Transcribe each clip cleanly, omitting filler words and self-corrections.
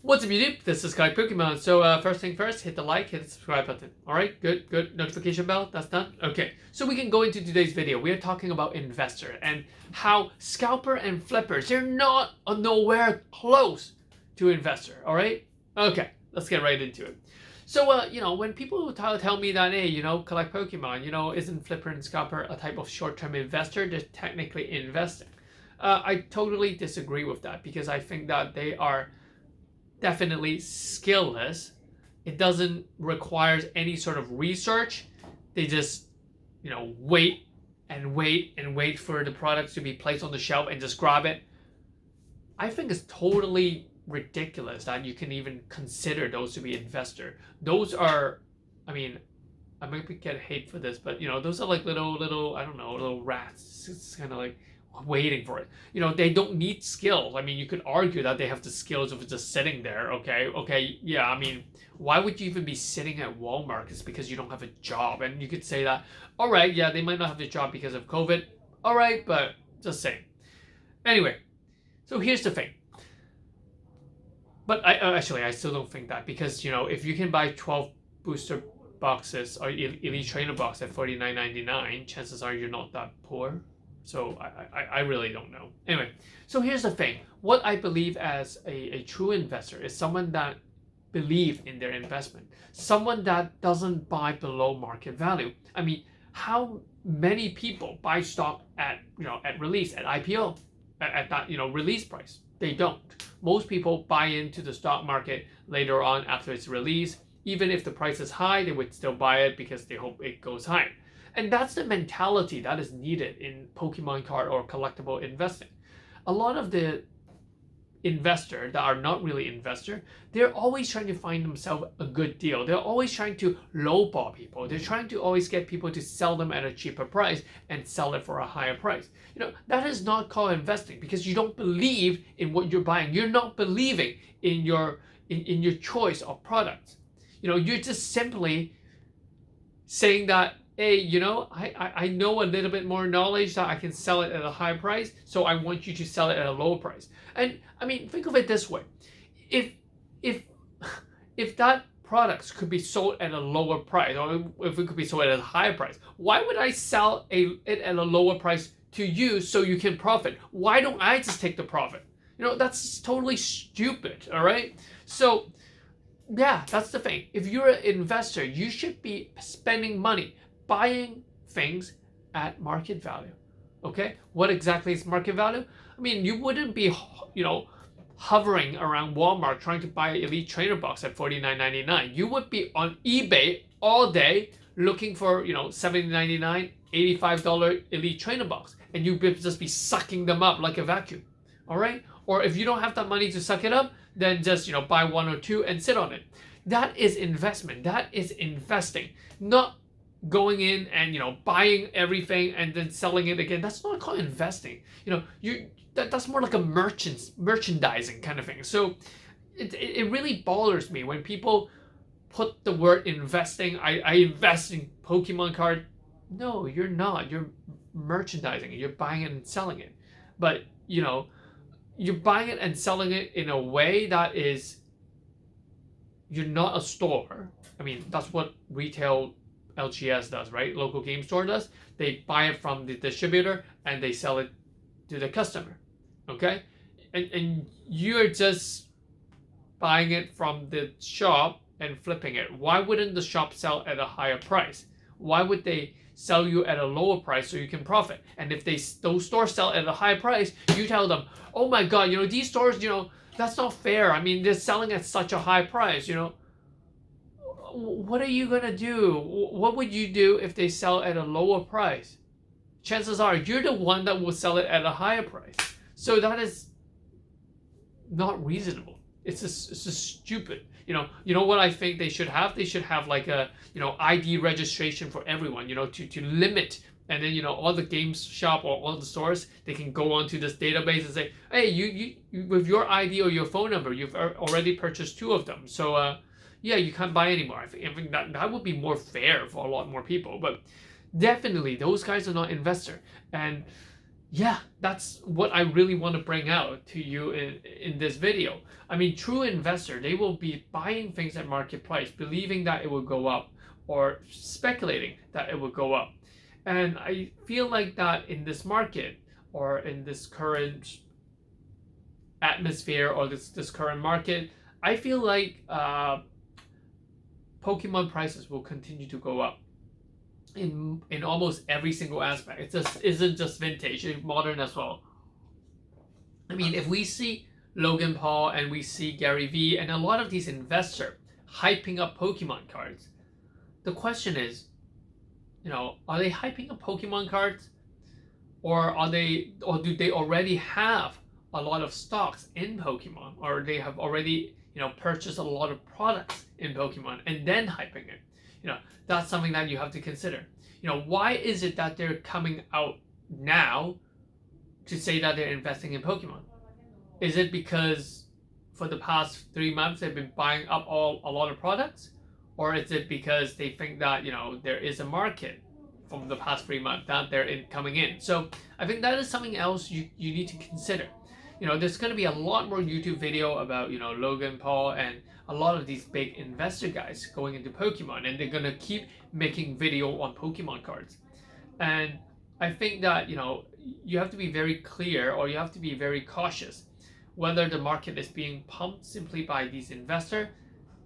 What's up YouTube? This is Kai Pokemon. So first thing first, hit the like, hit the subscribe button. Alright, good. Notification bell, that's done. Okay, so we can go into today's video. We are talking about investor and how scalper and flippers, they're not nowhere close to investor, alright? Okay, let's get right into it. So, when people tell me that, hey, collect Pokemon, isn't flipper and scalper a type of short-term investor? They're technically investing. I totally disagree with that because I think that they are definitely skillless. It doesn't require any sort of research. They just, wait and wait and wait for the products to be placed on the shelf and just grab it. I think it's totally ridiculous that you can even consider those to be investor. Those are, I might get hate for this, but those are like little, I don't know, little rats. It's kind of like waiting for it. They don't need skills. You could argue that they have the skills of just sitting there. Okay, yeah. Why would you even be sitting at Walmart? It's because you don't have a job, and you could say that. All right, yeah, they might not have a job because of COVID. All right, but just saying. Anyway, so here's the thing. But I still don't think that because if you can buy 12 booster boxes or elite trainer box at $49.99, chances are you're not that poor. So I really don't know. Anyway, so here's the thing. What I believe as a true investor is someone that believes in their investment. Someone that doesn't buy below market value. How many people buy stock at release, at IPO, at that release price? They don't. Most people buy into the stock market later on after it's released. Even if the price is high, they would still buy it because they hope it goes higher. And that's the mentality that is needed in Pokemon card or collectible investing. A lot of the investors that are not really investor, they're always trying to find themselves a good deal. They're always trying to lowball people. They're trying to always get people to sell them at a cheaper price and sell it for a higher price. That is not called investing because you don't believe in what you're buying. You're not believing in your choice of products. You're just simply saying that, hey, I know a little bit more knowledge that I can sell it at a high price, so I want you to sell it at a lower price. And think of it this way: if that products could be sold at a lower price, or if it could be sold at a higher price, why would I sell it at a lower price to you so you can profit? Why don't I just take the profit? That's totally stupid. All right, so yeah, that's the thing. If you're an investor, you should be spending money buying things at market value. Okay, what exactly is market value? You wouldn't be hovering around Walmart trying to buy an elite trainer box at $49.99. You would be on eBay all day looking for $70.99, $85 elite trainer box, and you would just be sucking them up like a vacuum. All right, or if you don't have that money to suck it up, then just buy one or two and sit on it. That is investment. That is investing, not going in and buying everything and then selling it again. That's not called investing. That's more like a merchandising kind of thing. So it really bothers me when people put the word investing. I invest in Pokemon card. No, you're not. You're merchandising it. You're buying it and selling it. But you're buying it and selling it in a way that is, you're not a store. That's what retail LGS does, right? Local game store does. They buy it from the distributor and they sell it to the customer. Okay? And you're just buying it from the shop and flipping it. Why wouldn't the shop sell at a higher price? Why would they sell you at a lower price so you can profit? And if those stores sell at a high price, you tell them, oh my god, these stores, that's not fair. They're selling at such a high price, What are you gonna do? What would you do if they sell at a lower price? Chances are you're the one that will sell it at a higher price. So that is not reasonable. It's just stupid. You know what I think they should have? They should have like a ID registration for everyone. To limit, and then all the games shop or all the stores, they can go onto this database and say, hey, you with your ID or your phone number, you've already purchased 2 of them. So yeah, you can't buy anymore. I think that would be more fair for a lot more people. But definitely, those guys are not investor. And yeah, that's what I really want to bring out to you in this video. I mean, true investor, they will be buying things at market price, believing that it will go up or speculating that it will go up. And I feel like that in this market or in this current atmosphere or this current market, I feel like Pokemon prices will continue to go up in almost every single aspect. It just isn't just vintage, it's modern as well. I mean, if we see Logan Paul and we see Gary Vee and a lot of these investors hyping up Pokemon cards, the question is, are they hyping up Pokemon cards, or do they already have a lot of stocks in Pokemon, or they have already purchased a lot of products in Pokemon and then hyping it? That's something that you have to consider. Why is it that they're coming out now to say that they're investing in Pokemon? Is it because for the past 3 months they've been buying up a lot of products, or is it because they think that there is a market from the past 3 months that they're coming in? So I think that is something else you need to consider. There's going to be a lot more YouTube video about Logan Paul and a lot of these big investor guys going into Pokemon, and they're going to keep making video on Pokemon cards. And I think that you have to be very clear, or you have to be very cautious whether the market is being pumped simply by these investors,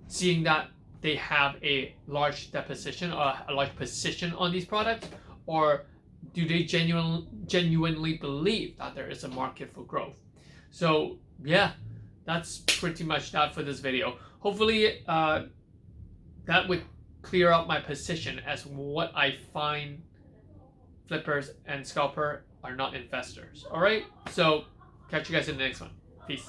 seeing that they have a large deposition or a large position on these products, or do they genuinely believe that there is a market for growth? So yeah, that's pretty much that for this video. Hopefully that would clear up my position as what I find flippers and scalper are not investors. All right, so catch you guys in the next one. Peace.